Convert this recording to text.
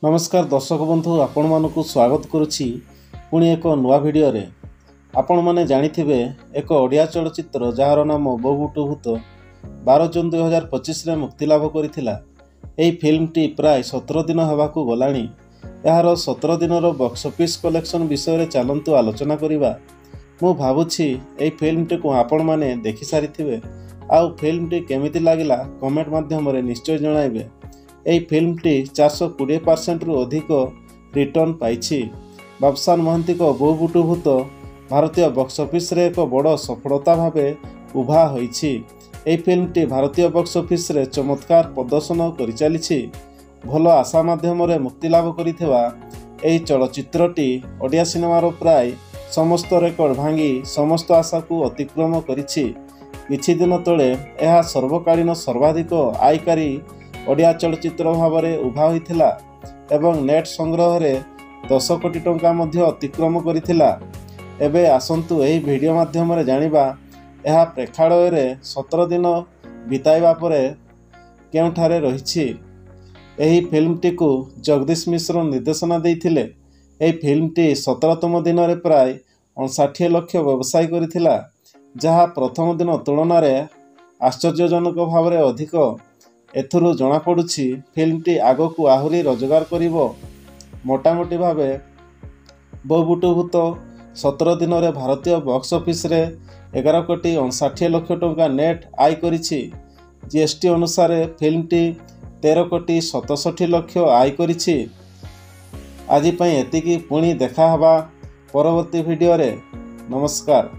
नमस्कार दर्शक बंधु आपण मानक स्वागत करुच्ची पुणी एक नुआ भिडियो रे। आपण माने जानिथिबे एक ओडिया चलचित्र जार नाम बो बुटु भूत 12 जून 2025 रे मुक्ति लाभ करिथिला। एही फिल्म टी प्राय 17 दिन हवाकू गलाणी। यार 17 दिन रो बॉक्स ऑफिस कलेक्शन विषय रे चलंतु आलोचना करिबा। मु भाबुछि एही फिल्म टी को आपण माने देखि सारिथिबे। आउ फिल्म टी केमिति लागिला कमेंट माध्यम रे निश्चय जणाइबे। एही फिल्म टी 420% रु अधिक रिटर्न पाइछि। बाबुशान महांती को बो बुटु भूत भारतीय बॉक्स ऑफिस रे एक बड़ सफलता भावे उभा होइछि। एही फिल्म टी भारतीय बॉक्स ऑफिस रे चमत्कार प्रदर्शन करि चलिछि। भल आशा माध्यम रे मुक्ति लाभ करिथिबा एही चलचित्र टी ओडिया सिनेमार प्राय समस्त रेकर्ड भांगी समस्त आशा को अतिक्रम करिछि। किछि दिन तळे एहा सर्वकालीन सर्वाधिक आयकारी ओडिया चलचित्र भाव में उभा होइथिला एवं नेट संग्रह रे 10 कोटी टंका मध्य अतिक्रम करिथिला। एबे आसंतु एही वीडियो माध्यम रे जानिबा एहा प्रेक्षालय रे 17 दिन बिताइबा परे केउठारे रहिछि। एही फिल्म टी को जगदीश मिश्र निर्देशना देइथिले। एही फिल्म टी 17तम दिन रे प्राय 59 लाख व्यवसाय करिथिला, जहा प्रथम दिन तुलना रे आश्चर्यजनक भाव में अधिक। एथुरु जना पड़ुछि फिल्म टी आगो को आहुरी रोजगार करिवो। मोटामोटी भावे बो बुटु भूत 17 दिन रे भारतीय बॉक्स ऑफिस रे 11 कोटी 59 लाख टंका नेट आय करिछि। जीएसटी अनुसार फिल्म टी 13 कोटी 67 लाख आय करिछि। आजि पई एतिकी पुणी देखा हबा परवर्ती वीडियो रे। नमस्कार।